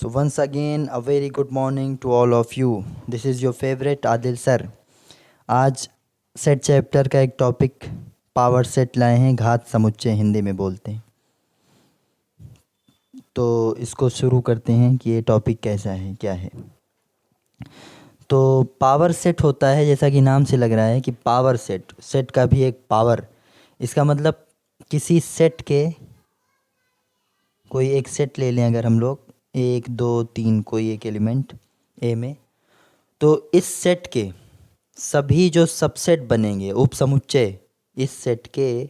So once again a very good morning to all of you. This is your favorite Adil sir. आज set chapter का एक topic power set लाए हैं, घात समुच्चय हिंदी में बोलते हैं. तो इसको शुरू करते हैं कि ये टॉपिक कैसा है, क्या है. तो पावर सेट होता है, जैसा कि नाम से लग रहा है कि पावर सेट, सेट का भी एक पावर. इसका मतलब किसी सेट के कोई एक सेट ले लें अगर हम लोग 1 2 3 कोई एक एलिमेंट ए में, तो इस सेट के सभी जो सबसेट बनेंगे, उपसमुच्चय, इस सेट के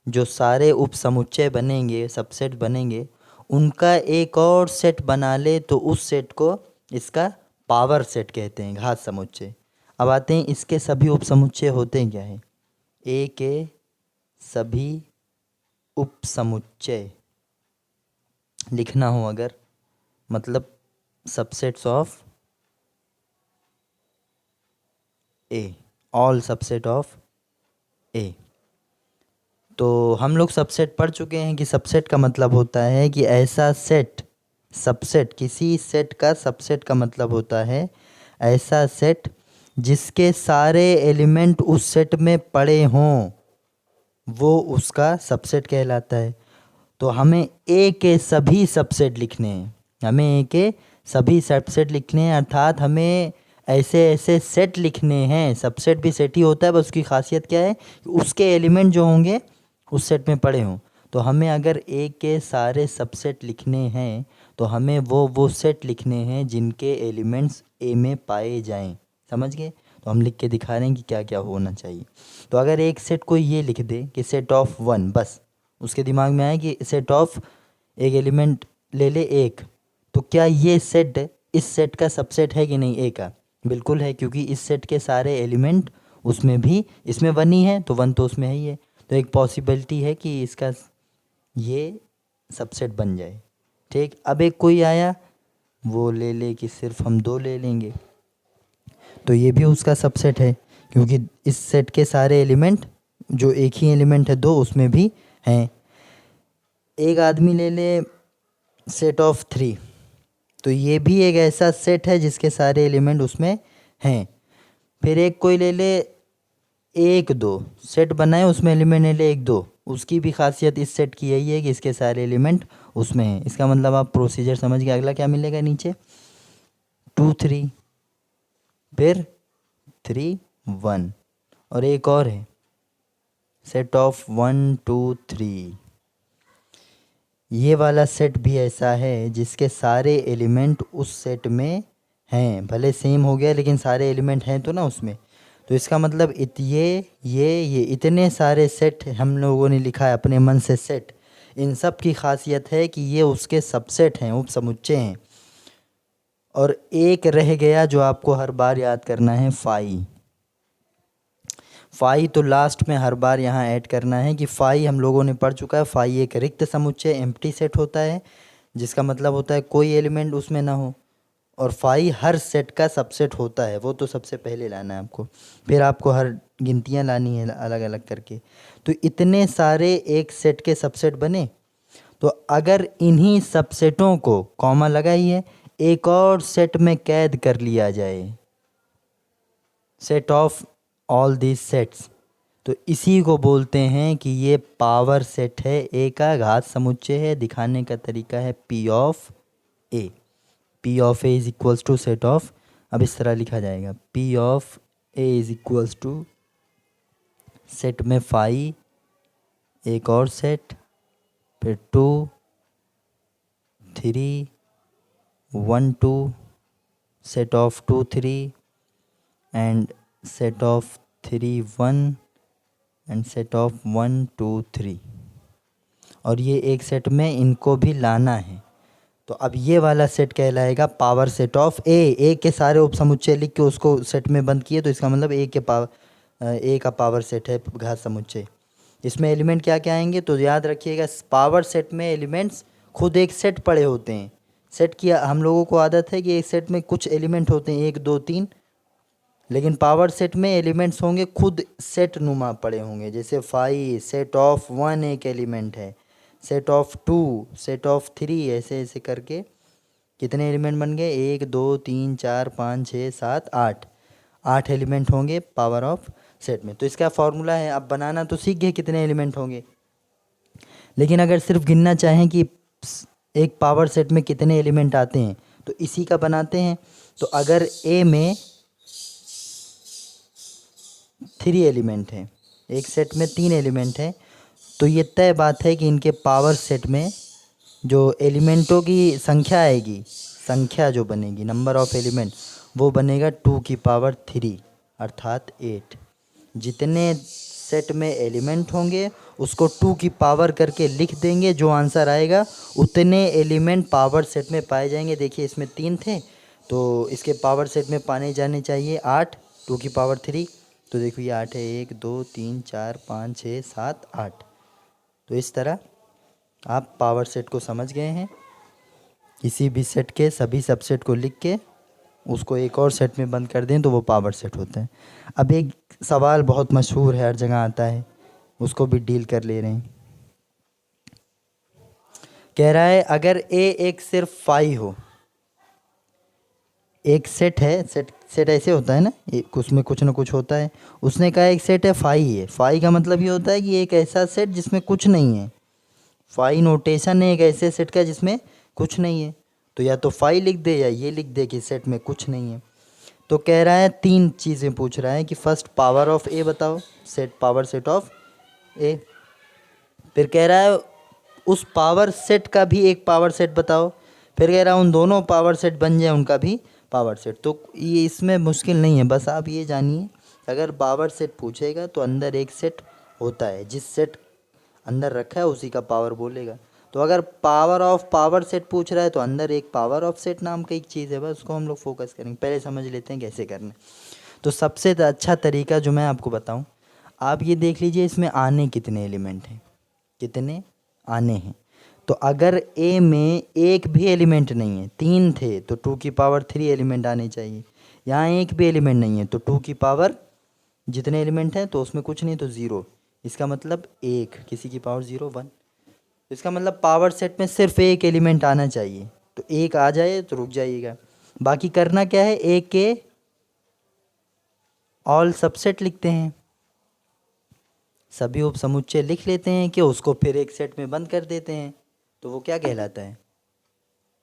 जो सारे उपसमुच्चय बनेंगे, सबसेट बनेंगे, उनका एक और सेट बना ले तो उस सेट को इसका पावर सेट कहते हैं, घात समुच्चय. अब आते हैं इसके सभी उपसमुच्चय होते हैं क्या है. ए के सभी उपसमुच्चय लिखना हो अगर, मतलब subsets of A, all subset of A. तो हम लोग सबसेट पढ़ चुके हैं कि सबसेट का मतलब होता है कि ऐसा सेट, सबसेट, किसी सेट का सबसेट का मतलब होता है ऐसा सेट जिसके सारे एलिमेंट उस सेट में पड़े हों, वो उसका सबसेट कहलाता है. तो हमें ए के सभी सबसेट लिखने हैं, हमें ए के सभी सबसेट लिखने हैं, अर्थात हमें ऐसे ऐसे सेट लिखने हैं. सबसेट भी सेट ही होता है, बस उसकी खासियत क्या है, उसके एलिमेंट जो होंगे उस सेट में पड़े हों. तो हमें अगर ए के सारे सबसेट लिखने हैं तो हमें वो सेट लिखने हैं जिनके एलिमेंट्स ए में पाए जाएं. समझ गए. तो हम लिख के दिखा रहे हैं कि क्या क्या होना चाहिए. तो अगर एक सेट कोई ये लिख दे कि सेट ऑफ 1, बस उसके दिमाग में आए कि सेट ऑफ, एक एलिमेंट ले ले 1, तो क्या ये सेट इस सेट का सबसेट है कि नहीं ए का. बिल्कुल है, क्योंकि इस सेट के सारे एलिमेंट उसमें भी, इसमें 1 ही है तो 1 तो उसमें है ही है. तो एक पॉसिबिलिटी है कि इसका ये सबसेट बन जाए. ठीक. अब एक कोई आया, वो ले ले कि सिर्फ हम 2 ले लेंगे, तो ये भी उसका सबसेट है, क्योंकि इस सेट के सारे एलिमेंट, जो एक ही एलिमेंट है 2, उसमें भी हैं. एक आदमी ले ले सेट ऑफ 3, तो ये भी एक ऐसा सेट है जिसके सारे एलिमेंट उसमें हैं. फिर एक कोई ले ले 1 2, सेट बनाए उसमें एलिमेंट ले ले 1 2, उसकी भी खासियत इस सेट की यही है कि इसके सारे एलिमेंट उसमें हैं. इसका मतलब आप प्रोसीजर समझ गए. अगला क्या मिलेगा नीचे, 2 3, फिर 3 1, और एक और है सेट ऑफ 1 2 3. ये वाला सेट भी ऐसा है जिसके सारे एलिमेंट उस सेट में हैं, भले सेम हो गया लेकिन सारे एलिमेंट हैं तो ना उसमें. तो इसका मतलब ये इतने सारे सेट हम लोगों ने लिखा है अपने मन से सेट, इन सब की खासियत है कि ये उसके सबसेट हैं, उपसमुच्चय हैं. और एक रह गया जो आपको हर बार याद करना है, फाई तो लास्ट में हर बार यहाँ ऐड करना है कि फाई हम लोगों ने पढ़ चुका है. फाई एक रिक्त समुच्चय, एम्प्टी सेट होता है, जिसका मतलब होता है कोई एलिमेंट उसमें ना हो. और फाई हर सेट का सबसेट होता है, वो तो सबसे पहले लाना है आपको, फिर आपको हर गिनतियाँ लानी है अलग अलग करके. तो इतने सारे एक सेट के सबसेट बने, तो अगर इन्हीं सबसेटों को कॉमा लगाइए एक और सेट में कैद कर लिया जाए, set of all these sets, तो इसी को बोलते हैं कि ये पावर सेट है, ए का घात समुच्चय है. दिखाने का तरीका है P of A. P of A is equals to set of, अब इस तरह लिखा जाएगा, P of A is equals to set में फाई, एक और सेट, फिर 2 3 1 2, set of 2 3, and set of 3 1, and set of 1 2 3. और ये एक सेट में इनको भी लाना है. तो अब ये वाला सेट कहलाएगा पावर सेट ऑफ ए. ए के सारे उपसमुच्चय लिख के उसको सेट में बंद किए, तो इसका मतलब ए का पावर सेट है घात समुच्चय. इसमें एलिमेंट क्या क्या आएंगे, तो याद रखिएगा पावर सेट में एलिमेंट्स खुद एक सेट पड़े होते हैं. सेट की हम लोगों को आदत है कि एक सेट में कुछ एलिमेंट होते हैं 1 2 3, लेकिन पावर सेट में एलिमेंट्स होंगे खुद सेट नुमा पड़े होंगे. जैसे फाई सेट ऑफ 1 एक एलिमेंट है, सेट ऑफ 2, सेट ऑफ 3, ऐसे ऐसे करके कितने एलिमेंट बन गए? 1 2 3 4 5 6 7 8। 8 एलिमेंट होंगे पावर ऑफ सेट में। तो इसका फॉर्मूला है, अब बनाना तो सीख गए कितने एलिमेंट होंगे। लेकिन अगर सिर्फ गिनना चाहें कि एक पावर सेट में कितने एलिमेंट आते हैं तो इसी का बनाते हैं। तो अगर ए में 3 एलिमेंट हैं, एक सेट में 3 एलिमेंट हैं, तो ये तय बात है कि इनके पावर सेट में जो एलिमेंटों की संख्या आएगी, संख्या जो बनेगी, नंबर ऑफ एलिमेंट, वो बनेगा 2 की पावर 3 अर्थात 8। जितने सेट में एलिमेंट होंगे उसको 2 की पावर करके लिख देंगे, जो आंसर आएगा उतने एलिमेंट पावर सेट में पाए जाएंगे। देखिए इसमें 3 थे तो इसके पावर सेट में पाने जाने चाहिए 8, 2 की पावर 3। तो देखो ये 8 है, 1 2 3 4 5 6 7 8। तो इस तरह आप पावर सेट को समझ गए हैं। किसी भी सेट के सभी सबसेट को लिख के उसको एक और सेट में बंद कर दें तो वो पावर सेट होता है। अब एक सवाल बहुत मशहूर है, हर जगह आता है, उसको भी डील कर ले रहे हैं। कह रहा है अगर ए एक सिर्फ फाई हो, एक सेट है, सेट सेट ऐसे होता है ना, उसमें कुछ ना कुछ होता है। उसने कहा एक सेट है फाई है। फाई का मतलब ये होता है कि एक ऐसा सेट जिसमें कुछ नहीं है। फाई नोटेशन है एक ऐसे सेट का जिसमें कुछ नहीं है। तो या तो फाई लिख दे या ये लिख दे कि सेट में कुछ नहीं है। तो कह रहा है 3 चीज़ें पूछ रहा है कि फर्स्ट पावर ऑफ ए बताओ, सेट पावर सेट ऑफ ए। फिर कह रहा है उस पावर सेट का भी एक पावर सेट बताओ। फिर कह रहा है उन दोनों पावर सेट बन जाए उनका भी पावर सेट। तो ये इसमें मुश्किल नहीं है, बस आप ये जानिए अगर पावर सेट पूछेगा तो अंदर एक सेट होता है, जिस सेट अंदर रखा है उसी का पावर बोलेगा। तो अगर पावर ऑफ पावर सेट पूछ रहा है तो अंदर एक पावर ऑफ सेट नाम का एक चीज़ है, बस उसको हम लोग फोकस करेंगे। पहले समझ लेते हैं कैसे करना है। तो सबसे अच्छा तरीका जो मैं आपको बताऊं, आप ये देख लीजिए इसमें आने कितने एलिमेंट हैं, कितने आने हैं। तो अगर ए में एक भी एलिमेंट नहीं है, 3 थे तो 2 की पावर 3 एलिमेंट आने चाहिए। यहाँ एक भी एलिमेंट नहीं है तो 2 की पावर जितने एलिमेंट हैं तो उसमें कुछ नहीं तो 0। इसका मतलब एक, किसी की पावर 0 1। इसका मतलब पावर सेट में सिर्फ एक एलिमेंट आना चाहिए। तो एक आ जाए तो रुक जाइएगा। बाकी करना क्या है, एक के ऑल सबसेट लिखते हैं, सभी उपसमुच्चय लिख लेते हैं कि उसको फिर एक सेट में बंद कर देते हैं। तो वो क्या कहलाता है,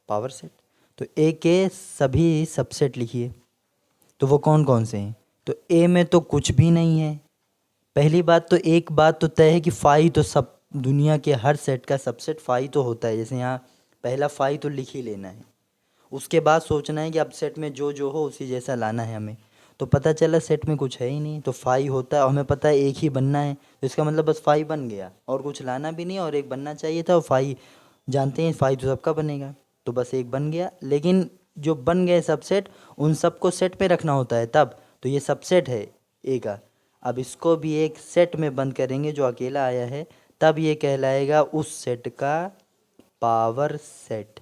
पावर सेट। तो ए के सभी सबसेट लिखिए। तो वो कौन कौन से हैं, तो ए में तो कुछ भी नहीं है। पहली बात तो एक बात तो तय है कि फाई तो सब दुनिया के हर सेट का सबसेट फाई तो होता है। जैसे यहाँ पहला फाई तो लिख ही लेना है। उसके बाद सोचना है कि अब सेट में जो जो हो उसी जैसा लाना है हमें। तो पता चला सेट में कुछ है ही नहीं तो फाई होता है, और हमें पता है एक ही बनना है। तो इसका मतलब बस फाई बन गया और कुछ लाना भी नहीं, और एक बनना चाहिए था। और फाई जानते हैं फाई तो सबका बनेगा, तो बस एक बन गया। लेकिन जो बन गए सबसेट उन सबको सेट में रखना होता है तब। तो ये सबसेट है ए का। अब इसको भी एक सेट में बंद करेंगे जो अकेला आया है, तब ये कहलाएगा उस सेट का पावर सेट।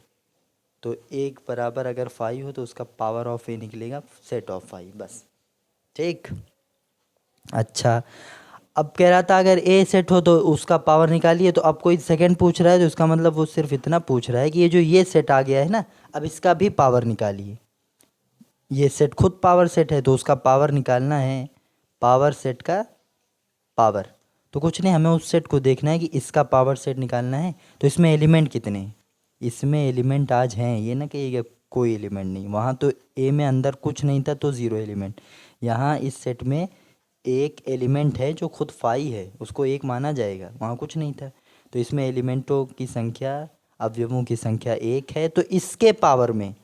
तो एक बराबर अगर फाइव हो तो उसका पावर ऑफ ए निकलेगा सेट ऑफ फाइव, बस। ठीक। अच्छा, अब कह रहा था अगर ए सेट हो तो उसका पावर निकालिए। तो अब कोई सेकंड पूछ रहा है तो इसका मतलब वो सिर्फ इतना पूछ रहा है कि ये जो ये सेट आ गया है ना, अब इसका भी पावर निकालिए। ये सेट खुद पावर सेट है तो उसका पावर निकालना है, पावर सेट का पावर। तो कुछ नहीं, हमें उस सेट को देखना है कि इसका पावर सेट निकालना है। तो इसमें एलिमेंट कितने हैं, इसमें एलिमेंट आज हैं, ये ना कि कोई एलिमेंट नहीं। वहाँ तो ए में अंदर कुछ नहीं था तो 0 एलिमेंट। यहाँ इस सेट में एक एलिमेंट है जो खुद फाई है, उसको एक माना जाएगा, वहाँ कुछ नहीं था। तो इसमें एलिमेंटों की संख्या, अवयवों की संख्या 1 है। तो इसके पावर में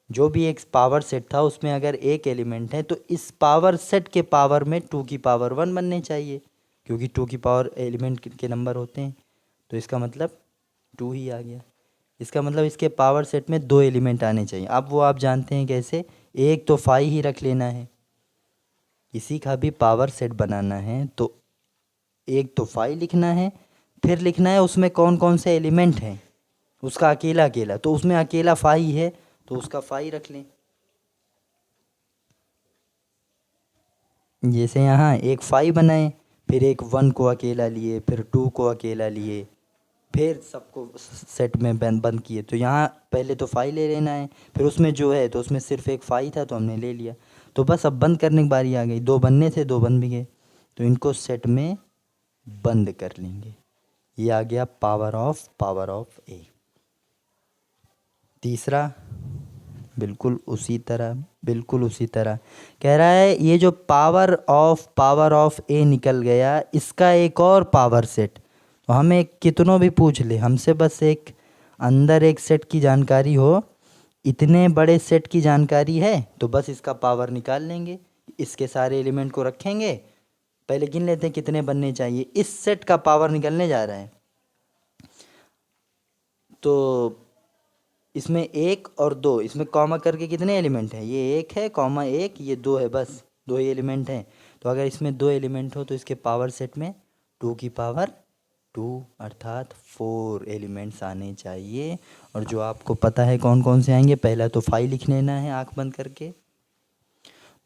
जो भी एक पावर सेट था उसमें अगर एक एलिमेंट है तो इस पावर सेट के पावर में 2 की पावर 1 बनने चाहिए, क्योंकि 2 की पावर एलिमेंट के नंबर होते हैं। तो इसका मतलब 2 ही आ गया। इसका मतलब इसके पावर सेट में 2 एलिमेंट आने चाहिए। अब वो आप जानते हैं कैसे, एक तो फाई ही रख लेना है। इसी का भी पावर सेट बनाना है तो एक तो फाई लिखना है, फिर लिखना है उसमें कौन कौन से एलिमेंट हैं, उसका अकेला अकेला। तो उसमें अकेला फाई है तो उसका फाई रख लें। जैसे यहाँ एक फाई बनाए, फिर एक 1 को अकेला लिए, फिर 2 को अकेला लिए, फिर सबको सेट में बंद बंद किए। तो यहाँ पहले तो फाई ले लेना है, फिर उसमें जो है तो उसमें सिर्फ एक फाई था तो हमने ले लिया। तो बस अब बंद करने की बारी आ गई, दो बनने थे, दो बन भी गए, तो इनको सेट में बंद कर लेंगे। ये आ गया पावर ऑफ ए। तीसरा बिल्कुल उसी तरह कह रहा है, ये जो पावर ऑफ ए निकल गया, इसका एक और पावर सेट। तो हमें कितनों भी पूछ ले हमसे, बस एक अंदर एक सेट की जानकारी हो, इतने बड़े सेट की जानकारी है तो बस इसका पावर निकाल लेंगे। इसके सारे एलिमेंट को रखेंगे, पहले गिन लेते हैं कितने बनने चाहिए। इस सेट का पावर निकलने जा रहा है, तो इसमें एक और दो, इसमें कॉमा करके कितने एलिमेंट हैं, ये एक है कॉमा एक, ये दो है, बस दो ही एलिमेंट हैं। तो अगर इसमें दो एलिमेंट हो तो इसके पावर सेट में 2 की पावर 2 अर्थात 4 एलिमेंट्स आने चाहिए। और जो आपको पता है कौन कौन से आएंगे, पहला तो फाइव लिख लेना है आंख बंद करके।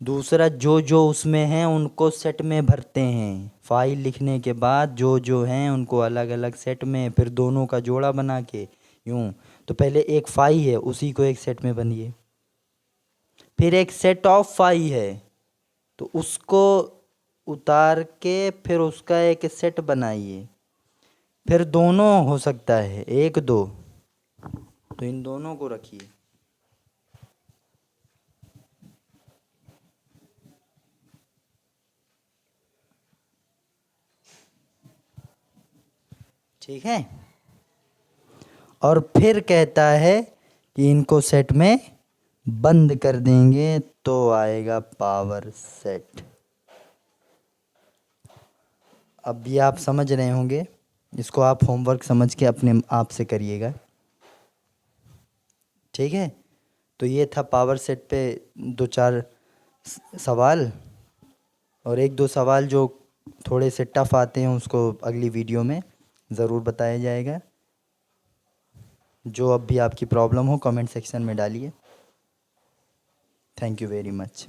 दूसरा जो जो उसमें हैं उनको सेट में भरते हैं, फाइल लिखने के बाद जो जो हैं उनको अलग अलग सेट में, फिर दोनों का जोड़ा बना के यूं। तो पहले एक फाई है उसी को एक सेट में बनिए, फिर एक सेट ऑफ फाई है तो उसको उतार के फिर उसका एक सेट बनाइए, फिर दोनों हो सकता है एक दो, तो इन दोनों को रखिए। ठीक है, और फिर कहता है कि इनको सेट में बंद कर देंगे तो आएगा पावर सेट। अब ये आप समझ रहे होंगे, इसको आप होमवर्क समझ के अपने आप से करिएगा। ठीक है, तो ये था पावर सेट पे दो चार सवाल, और एक दो सवाल जो थोड़े से टफ आते हैं उसको अगली वीडियो में ज़रूर बताया जाएगा। जो अब भी आपकी प्रॉब्लम हो कमेंट सेक्शन में डालिए। Thank you very much.